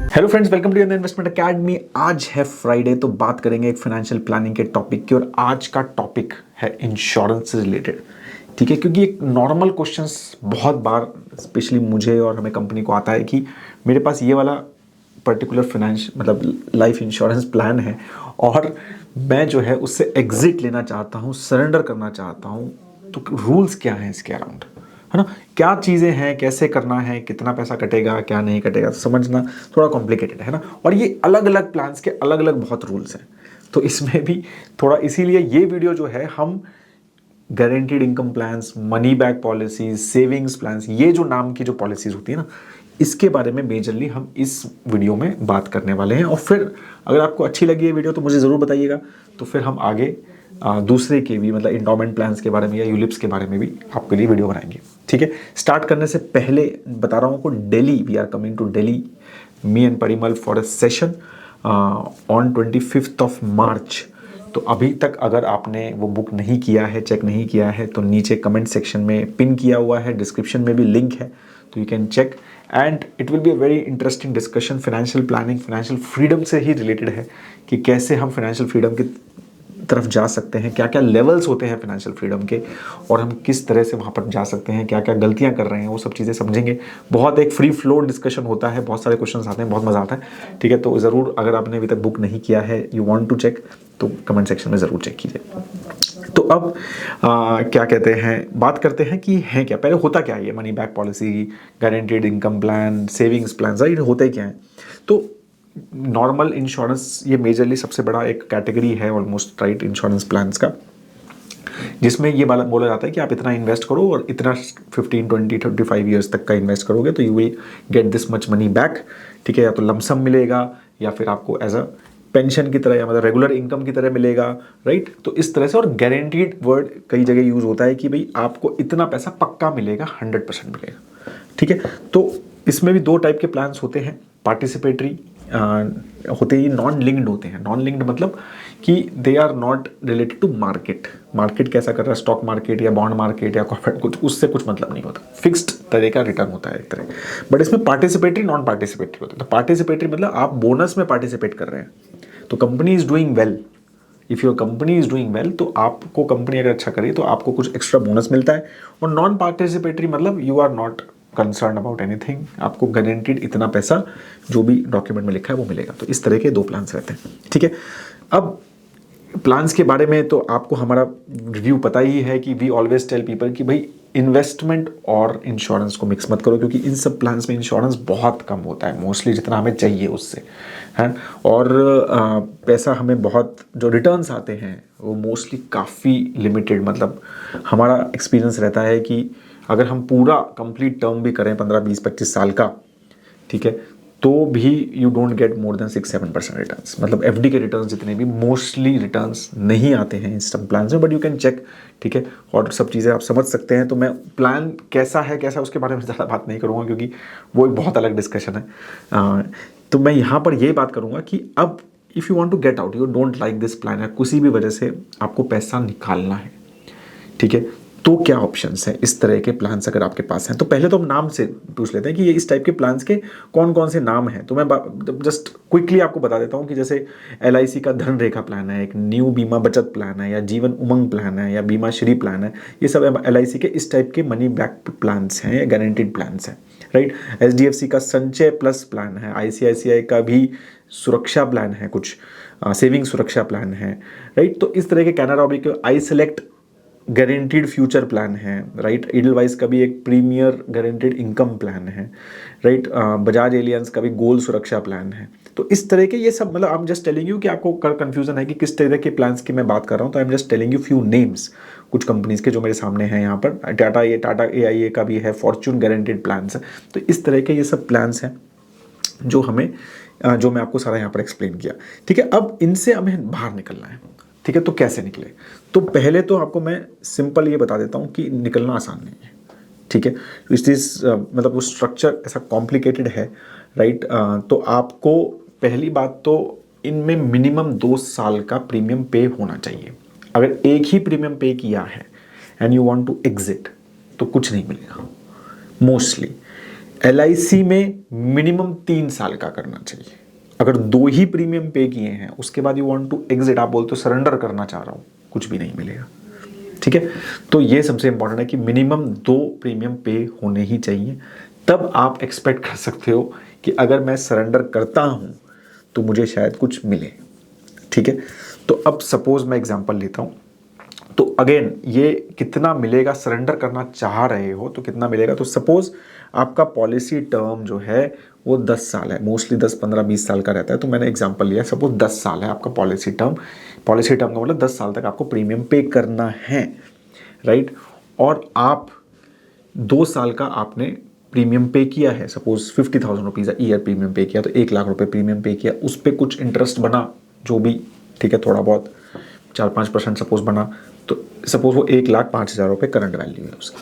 Hello friends, welcome to Investment Academy. आज है Friday, तो बात करेंगे एक फाइनेंशियल प्लानिंग के टॉपिक की। और आज का टॉपिक है इंश्योरेंस से रिलेटेड। ठीक है, क्योंकि एक नॉर्मल क्वेश्चंस बहुत बार स्पेशली मुझे और हमें कंपनी को आता है कि मेरे पास ये वाला पर्टिकुलर फाइनेंस मतलब लाइफ इंश्योरेंस प्लान है और मैं जो है उससे एग्जिट लेना चाहता हूँ, सरेंडर करना चाहता हूँ, तो रूल्स क्या हैं इसके अराउंड, है ना? क्या चीज़ें हैं, कैसे करना है, कितना पैसा कटेगा, क्या नहीं कटेगा, तो समझना थोड़ा कॉम्प्लिकेटेड है ना। और ये अलग अलग प्लान्स के अलग अलग बहुत रूल्स हैं, तो इसमें भी थोड़ा, इसीलिए ये वीडियो जो है हम guaranteed income plans, money back policies, savings plans, ये जो नाम की जो पॉलिसीज होती है ना, इसके बारे में मेजरली हम इस वीडियो में बात करने वाले हैं। और फिर अगर आपको अच्छी लगी ये वीडियो तो मुझे ज़रूर बताइएगा, तो फिर हम आगे दूसरे के भी मतलब इंडोमेंट प्लान्स के बारे में या यूलिप्स के बारे में भी आपके लिए वीडियो बनाएंगे। ठीक है, स्टार्ट करने से पहले बता रहा हूँ आपको, Delhi, we are coming to Delhi, me and Parimal, for a session on 25 March. तो अभी तक अगर आपने वो बुक नहीं किया है, चेक नहीं किया है, तो नीचे कमेंट सेक्शन में पिन किया हुआ है, डिस्क्रिप्शन में भी लिंक है, तो you can check. And it will be a very interesting discussion. Financial planning financial freedom से ही रिलेटेड है कि कैसे हम फाइनेंशियल फ्रीडम की तरफ जा सकते हैं, क्या क्या लेवल्स होते हैं फाइनेंशियल फ्रीडम के, और हम किस तरह से वहाँ पर जा सकते हैं, क्या क्या गलतियाँ कर रहे हैं, वो सब चीज़ें समझेंगे। बहुत एक फ्री फ्लो डिस्कशन होता है, बहुत सारे क्वेश्चंस आते हैं, बहुत मज़ा आता है। ठीक है, तो ज़रूर अगर आपने अभी तक बुक नहीं किया है, यू वांट टू चेक, तो कमेंट सेक्शन में ज़रूर चेक कीजिए। तो अब क्या कहते हैं, बात करते हैं कि है क्या, पहले होता क्या है ये money back policy, guaranteed income plan, savings plan, right, होते क्या हैं। तो नॉर्मल इंश्योरेंस ये मेजरली सबसे बड़ा एक कैटेगरी है ऑलमोस्ट, राइट, इंश्योरेंस प्लान्स का, जिसमें ये बोला जाता है कि आप इतना इन्वेस्ट करो और इतना 15, 20, 25 ईयर्स तक का इन्वेस्ट करोगे तो you will get this much money back. ठीक है, या तो लमसम मिलेगा या फिर आपको एज अ पेंशन की तरह या मतलब रेगुलर इनकम की तरह मिलेगा, राइट। तो इस तरह से, और गारंटीड वर्ड कई जगह यूज होता है कि भाई आपको इतना पैसा पक्का मिलेगा, 100% मिलेगा। ठीक है, तो इसमें भी दो टाइप के प्लान्स होते हैं, पार्टिसिपेटरी होते ही, नॉन लिंक्ड होते हैं। नॉन लिंक्ड मतलब कि they are not related to market. Market कैसा कर रहा है, स्टॉक मार्केट या बॉन्ड मार्केट या कॉर्पोरेट, कुछ उससे कुछ मतलब नहीं होता, फिक्स्ड तरह का रिटर्न होता है एक तरह। बट इसमें पार्टिसिपेटरी, नॉन पार्टिसिपेटरी होता है। तो पार्टिसिपेटरी मतलब आप बोनस में पार्टिसिपेट कर रहे हैं, तो company is doing well, if your company is doing well, तो आपको कंपनी अगर अच्छा करे तो आपको कुछ एक्स्ट्रा बोनस मिलता है। और नॉन पार्टिसिपेटरी मतलब you are not concern about anything, आपको गारंटीड इतना पैसा जो भी डॉक्यूमेंट में लिखा है वो मिलेगा। तो इस तरह के दो प्लान्स रहते हैं। ठीक है, अब प्लान्स के बारे में तो आपको हमारा रिव्यू पता ही है कि वी ऑलवेज टेल पीपल कि भाई इन्वेस्टमेंट और इंश्योरेंस को मिक्स मत करो, क्योंकि इन सब प्लान्स में इंश्योरेंस बहुत कम होता है, मोस्टली जितना हमें चाहिए उससे, है। और पैसा हमें बहुत, जो रिटर्न्स आते हैं वो मोस्टली काफ़ी लिमिटेड, मतलब हमारा एक्सपीरियंस रहता है कि अगर हम पूरा कंप्लीट टर्म भी करें 15, 20, 25 साल का, ठीक है, तो भी you don't get more than 6-7% returns. मतलब एफडी के रिटर्न्स जितने भी मोस्टली रिटर्न्स नहीं आते हैं इन सब प्लान में, बट यू कैन चेक। ठीक है, और सब चीज़ें आप समझ सकते हैं। तो मैं प्लान कैसा है कैसा उसके बारे में ज़्यादा बात नहीं करूँगा, क्योंकि वो एक बहुत अलग डिस्कशन है। तो मैं यहाँ पर यही बात करूँगा कि अब if you want to get out, you don't like this plan, या किसी भी वजह से आपको पैसा निकालना है, ठीक है, तो क्या ऑप्शंस हैं इस तरह के प्लान्स अगर आपके पास हैं। तो पहले तो हम नाम से पूछ लेते हैं कि ये इस टाइप के प्लान्स के कौन कौन से नाम हैं। तो मैं जस्ट क्विकली आपको बता देता हूँ कि जैसे LIC का धन रेखा प्लान है, एक न्यू बीमा बचत प्लान है, या जीवन उमंग प्लान है, या बीमा श्री प्लान है, ये सब LIC के इस टाइप के मनी बैक प्लान्स हैं या गारंटीड प्लान्स हैं, राइट। HDFC का संचय प्लस प्लान है, ICICI का भी सुरक्षा प्लान है, कुछ सेविंग सुरक्षा प्लान है, राइट। तो इस तरह के कैनरा बैंक के I select guaranteed future plan है, राइट। एडलवाइस का भी एक प्रीमियर गारंटीड इनकम प्लान है, राइट। बजाज एलियंस का भी गोल सुरक्षा प्लान है। तो इस तरह के ये सब, मतलब I am just telling you कि आपको कंफ्यूजन है कि किस तरह के प्लान्स की मैं बात कर रहा हूँ, तो I am just telling you few names कुछ कंपनीज के जो मेरे सामने हैं यहाँ पर। टाटा AIA का भी है, फॉर्चून गारंटीड प्लान्स है। तो इस तरह के ये सब प्लान्स हैं जो मैं आपको सारा यहाँ पर एक्सप्लेन किया। ठीक है, अब इनसे हमें बाहर निकलना है। ठीक है, तो कैसे निकले? तो पहले तो आपको मैं सिंपल ये बता देता हूँ कि निकलना आसान नहीं है। ठीक है, मतलब वो स्ट्रक्चर ऐसा कॉम्प्लिकेटेड है, राइट। तो आपको पहली बात तो इनमें मिनिमम 2 साल का प्रीमियम पे होना चाहिए। अगर एक ही प्रीमियम पे किया है and you want to exit, तो कुछ नहीं मिलेगा। मोस्टली LIC में मिनिमम 3 साल का करना चाहिए। अगर 2 ही प्रीमियम पे किए हैं उसके बाद यू वांट टू एग्जिट, आप बोलते हो सरेंडर करना चाह रहा हूं, कुछ भी नहीं मिलेगा। ठीक है, तो ये सबसे इंपॉर्टेंट है कि मिनिमम 2 प्रीमियम पे होने ही चाहिए, तब आप एक्सपेक्ट कर सकते हो कि अगर मैं सरेंडर करता हूं तो मुझे शायद कुछ मिले। ठीक है, तो अब सपोज मैं एग्जांपल लेता हूं, तो अगेन ये कितना मिलेगा, सरेंडर करना चाह रहे हो तो कितना मिलेगा। तो सपोज आपका पॉलिसी टर्म जो है वो 10 साल है, मोस्टली 10, 15, 20 साल का रहता है, तो मैंने एग्जांपल लिया, सपोज 10 साल है आपका पॉलिसी टर्म। पॉलिसी टर्म का मतलब 10 साल तक आपको प्रीमियम पे करना है, राइट। और आप 2 साल का आपने प्रीमियम पे किया है, suppose 50,000 rupees year premium pay किया, तो 1 लाख रुपए प्रीमियम पे किया, उस पर कुछ इंटरेस्ट बना जो भी, ठीक है, थोड़ा बहुत 4-5% सपोज बना, तो सपोज वो 1,05,000 रुपये करंट वैल्यू है उसकी।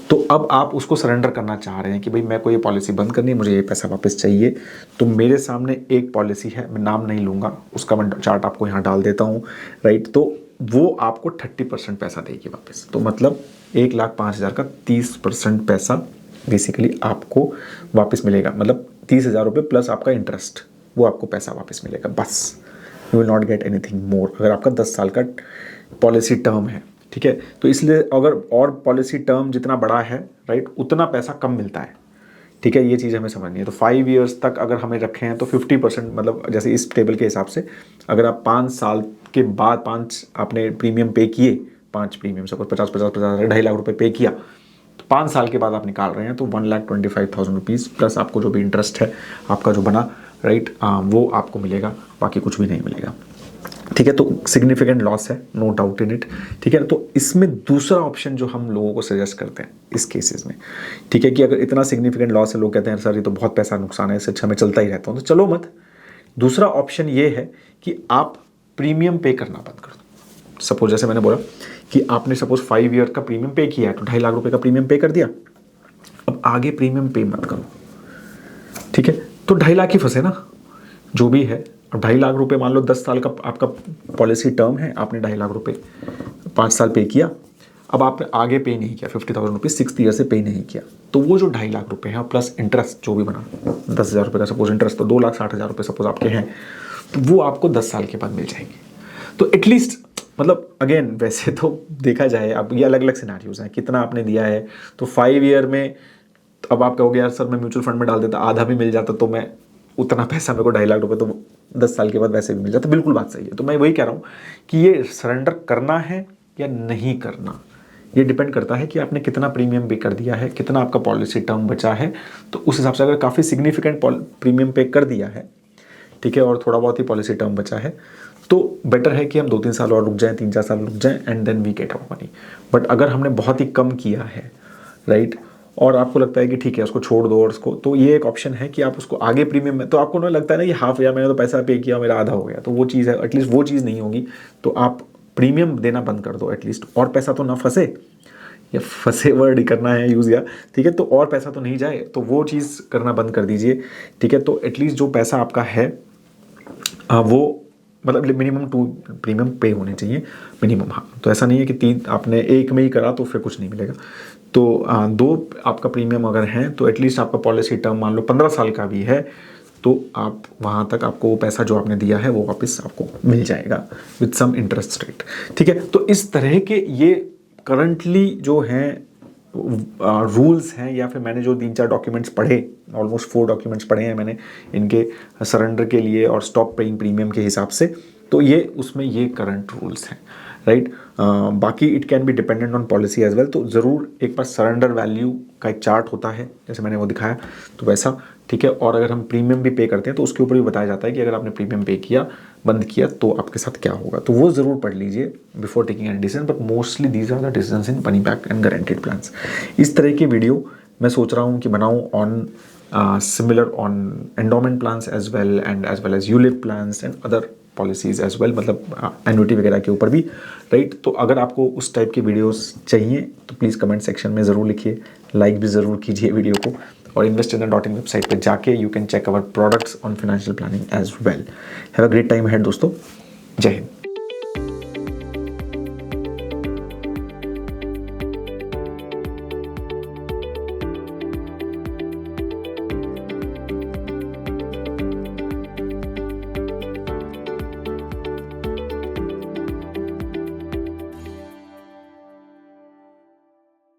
तो अब आप उसको सरेंडर करना चाह रहे हैं कि भाई मेरे को ये पॉलिसी बंद करनी है, मुझे ये पैसा वापस चाहिए। तो मेरे सामने एक पॉलिसी है, मैं नाम नहीं लूँगा, उसका मैं चार्ट आपको यहाँ डाल देता हूँ, राइट। तो वो आपको 30% पैसा देगी वापस, तो मतलब 1,05,000 का 30% पैसा बेसिकली आपको वापस मिलेगा, मतलब 30,000 रुपये प्लस आपका इंटरेस्ट, वो आपको पैसा वापस मिलेगा बस। You will not get anything more, अगर आपका 10 साल का पॉलिसी टर्म है। ठीक है, तो इसलिए अगर और पॉलिसी टर्म जितना बड़ा है, राइट, उतना पैसा कम मिलता है। ठीक है, ये चीज़ हमें समझनी है। तो 5 ईयर्स तक अगर हमें रखे हैं तो 50%, मतलब जैसे इस टेबल के हिसाब से अगर आप 5 साल के बाद 5 आपने प्रीमियम पे किए, 5 प्रीमियम सपोज 50-50 2.5 लाख रुपए पे किया, तो 5 साल के बाद आप निकाल रहे हैं तो 1,25,000 रुपीज़ प्लस आपको जो भी इंटरेस्ट है आपका जो बना, राइट, वो आपको मिलेगा, बाकी कुछ भी नहीं मिलेगा। ठीक है, तो सिग्निफिकेंट लॉस है, नो डाउट इन इट। ठीक है, तो इसमें दूसरा ऑप्शन जो हम लोगों को सजेस्ट करते हैं इस केसेस में, ठीक है, कि अगर इतना सिग्निफिकेंट लॉस है, लोग कहते हैं सर ये तो बहुत पैसा नुकसान है, इससे अच्छा मैं चलता ही रहता हूँ, तो चलो मत। दूसरा ऑप्शन ये है कि आप प्रीमियम पे करना बंद कर दो। सपोज जैसे मैंने बोला कि आपने सपोज 5 ईयर का प्रीमियम पे किया है, तो 2.5 लाख रुपए का प्रीमियम पे कर दिया, अब आगे प्रीमियम पे मत करो। ठीक है, तो 2.5 लाख ही फंसे ना जो भी है। और 2.5 लाख रुपए मान लो 10 साल का आपका पॉलिसी टर्म है, आपने 2.5 लाख रुपए 5 साल पे किया, अब आपने आगे पे नहीं किया 50,000 रुपीज़ 6th ईयर से पे नहीं किया, तो वो जो 2.5 लाख रुपए हैं प्लस इंटरेस्ट जो भी बना 10,000 रुपये का सपोज इंटरेस्ट, तो 2,60,000 रुपये सपोज आपके हैं, तो वो आपको 10 साल के बाद मिल जाएंगे। तो एटलीस्ट, मतलब अगेन वैसे तो देखा जाए, अब ये अलग अलग सिनेरियोज हैं, कितना आपने दिया है, तो 5 ईयर में अब आप कहोगे यार सर मैं म्यूचुअल फंड में डाल देता, आधा भी मिल जाता, तो मैं उतना पैसा मेरे को 2.5 लाख रुपए तो 10 साल के बाद वैसे भी मिल जाता। बिल्कुल बात सही है। तो मैं वही कह रहा हूँ कि ये सरेंडर करना है या नहीं करना, ये डिपेंड करता है कि आपने कितना प्रीमियम पे कर दिया है, कितना आपका पॉलिसी टर्म बचा है। तो उस हिसाब से अगर काफ़ी सिग्निफिकेंट प्रीमियम पे कर दिया है, ठीक है, और थोड़ा बहुत ही पॉलिसी टर्म बचा है, तो बेटर है कि हम 2-3 साल और रुक जाएं, 3-4 साल रुक जाएं, and then we get our money. But अगर हमने बहुत ही कम किया है, राइट, और आपको लगता है कि ठीक है उसको छोड़ दो और उसको, तो ये एक ऑप्शन है कि आप उसको आगे प्रीमियम में, तो आपको ना लगता है ना कि हाफ या मैंने तो पैसा पे किया मेरा आधा हो गया, तो वो चीज़ है, एटलीस्ट वो चीज़ नहीं होगी। तो आप प्रीमियम देना बंद कर दो एटलीस्ट, और पैसा तो ना फंसे, या फंसे वर्ड ही करना है यूज़, या ठीक है, तो और पैसा तो नहीं जाए, तो वो चीज़ करना बंद कर दीजिए। ठीक है, तो एटलीस्ट जो पैसा आपका है वो मतलब मिनिमम 2 प्रीमियम पे होने चाहिए मिनिमम। हाँ, तो ऐसा नहीं है कि 3 आपने एक में ही करा तो फिर कुछ नहीं मिलेगा। तो 2 आपका प्रीमियम अगर है तो एटलीस्ट आपका पॉलिसी टर्म मान लो 15 साल का भी है, तो आप वहाँ तक आपको वो पैसा जो आपने दिया है वो वापस आपको मिल जाएगा विद सम इंटरेस्ट रेट। ठीक है, तो इस तरह के ये करंटली जो हैं रूल्स हैं, या फिर मैंने जो 3-4 डॉक्यूमेंट्स पढ़े, ऑलमोस्ट 4 डॉक्यूमेंट्स पढ़े हैं मैंने इनके सरेंडर के लिए और स्टॉप पेइंग प्रीमियम के हिसाब से, तो ये उसमें ये करंट रूल्स हैं, राइट। बाकी it can be dependent on policy as well. तो ज़रूर एक बार सरेंडर वैल्यू का एक चार्ट होता है जैसे मैंने वो दिखाया, तो वैसा, ठीक है। और अगर हम प्रीमियम भी पे करते हैं तो उसके ऊपर भी बताया जाता है कि अगर आपने प्रीमियम पे किया, बंद किया, तो आपके साथ क्या होगा, तो वो ज़रूर पढ़ लीजिए before taking any decision. But mostly these are the decisions in money back and guaranteed plans. इस तरह के वीडियो मैं सोच रहा हूँ कि बनाऊँ on similar on endowment plans as well as ULIP plans and other policies as well, मतलब एन्युटी वगैरह के ऊपर भी, राइट। तो अगर आपको उस टाइप की वीडियोस चाहिए तो प्लीज़ कमेंट सेक्शन में ज़रूर लिखिए, लाइक भी ज़रूर कीजिए वीडियो को, और investinner.in वेबसाइट पे जाके you can check our products on financial planning as well. Have a great time ahead दोस्तों, जय हिंद।